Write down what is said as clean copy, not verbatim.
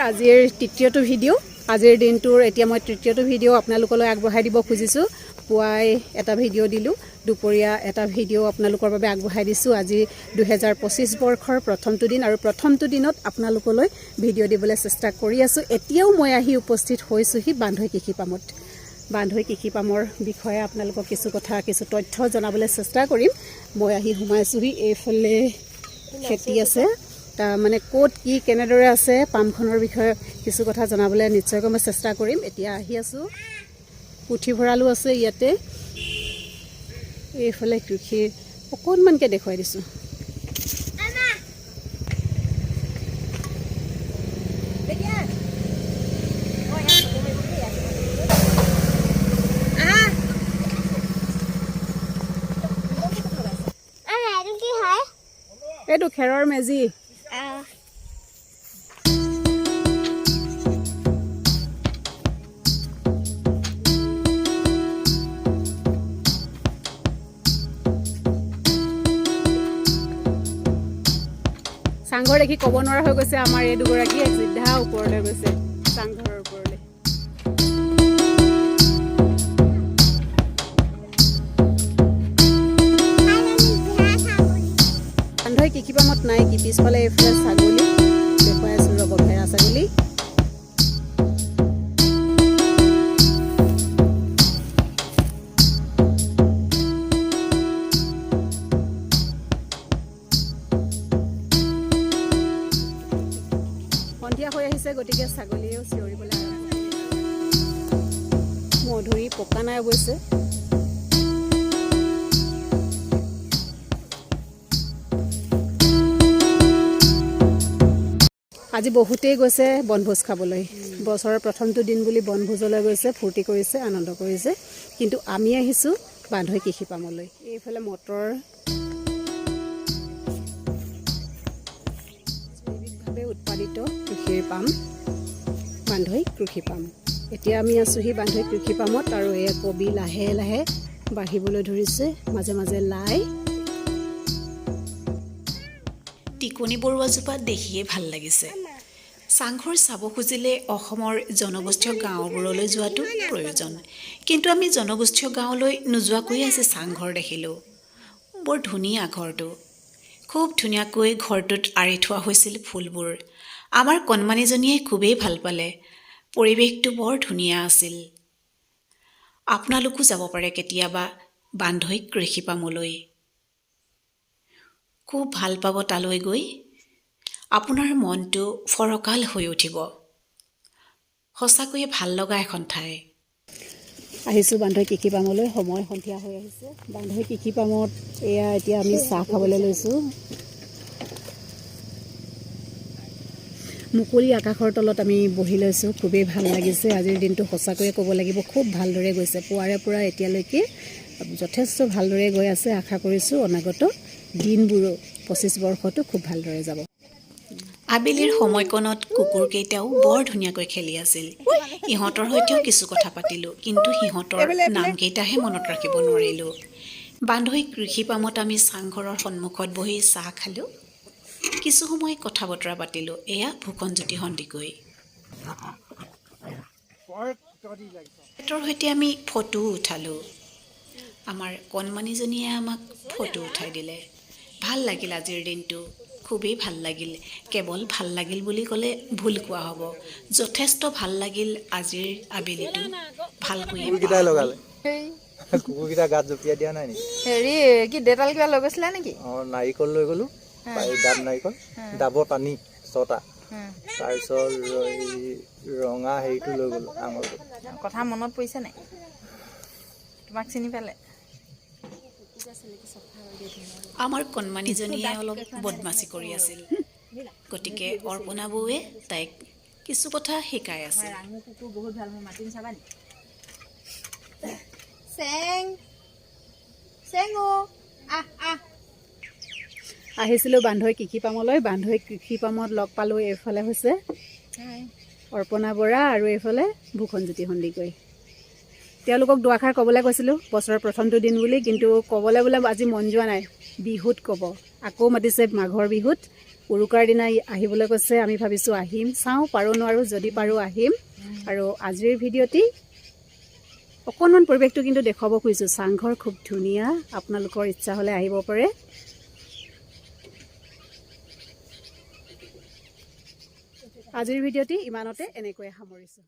আজিৰ তৃতীয়টো ভিডিঅ' আজিৰ দিনটোৰ এতিয়া মই তৃতীয়টো ভিডিঅ' আপোনালোকলৈ আগবঢ়াই দিব খুজিছোঁ। পুৱাই এটা ভিডিঅ' দিলোঁ, দুপৰীয়া এটা ভিডিঅ' আপোনালোকৰ বাবে আগবঢ়াই দিছোঁ। আজি 2025 বৰ্ষৰ প্ৰথমটো দিন আৰু প্ৰথমটো দিনত আপোনালোকলৈ ভিডিঅ' দিবলৈ চেষ্টা কৰি আছোঁ। এতিয়াও মই আহি উপস্থিত হৈছোঁহি বান্ধৈ কৃষি পামত। বান্ধৈ কৃষি পামৰ বিষয়ে আপোনালোকক কিছু তথ্য জনাবলৈ চেষ্টা কৰিম। মই আহি সোমাইছোঁহি, এইফালে খেতি আছে, মানে ক'ত কি কেনেদৰে আছে পামখনৰ বিষয়ে কিছু কথা জনাবলৈ নিশ্চয়কৈ মই চেষ্টা কৰিম। এতিয়া আহি আছোঁ, পুথিভঁৰালো আছে ইয়াতে। এইফালে কৃষিৰ অকণমানকৈ দেখুৱাই দিছোঁ। এইটো খেৰৰ মেজি। চাংঘৰ দেখি ক'ব নোৱাৰা হৈ গৈছে আমাৰ এই দুগৰাকী, চিধা ওপৰলৈ গৈছে চাংঘৰৰ ওপৰলৈ। বান্ধৈ কৃষি পামত নাই কি, পিছফালে এইফালে ছাগলী দেখুৱাই আছোঁ, ৰ'ব ভেড়া ছাগলী। সন্ধিয়া হৈ আহিছে, গতিকে ছাগলীয়েও চিঞৰিবলৈ আৰম্ভ কৰিছে। মধুৰি পকা নাই অৱশ্যে। আজি বহুতেই গৈছে বনভোজ খাবলৈ। বছৰৰ প্ৰথমটো দিন বুলি বনভোজলৈ গৈছে, ফূৰ্তি কৰিছে, আনন্দ কৰিছে। কিন্তু আমি আহিছোঁ বান্ধৈ কৃষি পামলৈ। এইফালে মটৰ, জৈৱিকভাৱে উৎপাদিত কৃষিৰ পাম, বান্ধৈ কৃষি পাম। এতিয়া আমি আছোঁহি বান্ধৈ কৃষি পামত, আৰু এই কবি লাহে লাহে বাঢ়িবলৈ ধৰিছে, মাজে মাজে লাই। টিকনি বৰুৱাজোপা দেখিয়ে ভাল লাগিছে। চাংঘৰ চাব খুজিলে অসমৰ জনগোষ্ঠীয় গাঁওবোৰলৈ যোৱাটো প্ৰয়োজন, কিন্তু আমি জনগোষ্ঠীয় গাঁৱলৈ নোযোৱাকৈয়ে আজি চাংঘৰ দেখিলোঁ। বৰ ধুনীয়া ঘৰটো, খুব ধুনীয়াকৈ ঘৰটোত আঁৰি থোৱা হৈছিল ফুলবোৰ। আমাৰ কণমানিজনীয়ে খুবেই ভাল পালে, পৰিৱেশটো বৰ ধুনীয়া আছিল। আপোনালোকো যাব পাৰে কেতিয়াবা বান্ধৈ কৃষি পামলৈ, খুব ভাল পাব তালৈ গৈ। আপোনাৰ মনটো ফৰকাল হৈ উঠিব। সঁচাকৈয়ে ভাল লগা এখন ঠাই। আহিছোঁ বান্ধৈ কৃষি পামলৈ, সময় সন্ধিয়া হৈ আহিছে। বান্ধৈ কৃষি পামত এয়া এতিয়া আমি চাহ খাবলৈ লৈছোঁ। মুকলি আকাশৰ তলত আমি বহি লৈছোঁ, খুবেই ভাল লাগিছে। আজিৰ দিনটো সঁচাকৈয়ে ক'ব লাগিব খুব ভালদৰে গৈছে। পুৱাৰে পৰা এতিয়ালৈকে যথেষ্ট ভালদৰে গৈ আছে। আশা কৰিছোঁ অনাগত দিনবোৰো 25 বৰ্ষতো খুব ভালদৰে যাব। আবেলিৰ সময়কণত কুকুৰকেইটাও বৰ ধুনীয়াকৈ খেলি আছিল। ইহঁতৰ সৈতেও কিছু কথা পাতিলোঁ, কিন্তু সিহঁতৰ নামকেইটাহে মনত ৰাখিব নোৱাৰিলোঁ। বান্ধৈ কৃষি পামত আমি চাংঘৰৰ সন্মুখত বহি চাহ খালোঁ, কিছু সময় কথা বতৰা পাতিলোঁ। এয়া ফুকনজ্যোতি সন্দিকৈ। সিহঁতৰ সৈতে আমি ফটো উঠালোঁ। আমাৰ কণমানিজনীয়ে আমাক ফটো উঠাই দিলে। ভাল লাগিল আজিৰ দিনটো, খুবেই ভাল লাগিল। কেৱল ভাল লাগিল বুলি ক'লে ভুল কোৱা হ'ব, যথেষ্ট ভাল লাগিল আজিৰ আবেলিটো। ভালকৈয়ে লগালে কুকুৰকেইটা গাত জঁপিয়াই দিয়া নাই নেকি? হেৰি কি দেউতাল কিবা লৈ গৈছিলা নেকি? অঁ, নাৰিকল লৈ গ'লোঁ, ডাব নাৰিকল, ডাবৰ পানী 6টা, তাৰপিছত ৰঙা হেৰিটো লৈ গ'লোঁ, আঙুৰটো। কথা মনত পৰিছে নাই? তোমাক চিনি পালে? আমাৰ কণমানিজনীয়ে অলপ বদমাচি কৰি আছিল, গতিকে অৰ্পণা বৌৱে তাইক কিছু কথা শিকাই আছিল। কুকুৰ বহুত ভাল, মই মাতিম চাবা নি? চেং চেং আহিছিলোঁ বান্ধৈ কৃষি পামলৈ। বান্ধৈ কৃষি পামত লগ পালোঁ, এইফালে হৈছে অৰ্পণা বৰা আৰু এইফালে ফুকনজ্যোতি সন্দিকৈ। তেওঁলোকক দুআষাৰ ক'বলৈ কৈছিলোঁ বছৰৰ প্ৰথমটো দিন বুলি, কিন্তু ক'বলৈ বোলে আজি মন যোৱা নাই। বিহুত ক'ব, আকৌ মাতিছে মাঘৰ বিহুত উৰুকাৰ দিনা আহিবলৈ কৈছে। আমি ভাবিছোঁ আহিম, চাওঁ পাৰোঁ নোৱাৰোঁ, যদি পাৰোঁ আহিম। আৰু আজিৰ ভিডিঅ'টি অকণমান পৰিৱেশটো কিন্তু দেখুৱাব খুজিছোঁ। চাংঘৰ খুব ধুনীয়া, আপোনালোকৰ ইচ্ছা হ'লে আহিব পাৰে। আজিৰ ভিডিঅ'টি ইমানতে এনেকৈয়ে সামৰিছোঁ।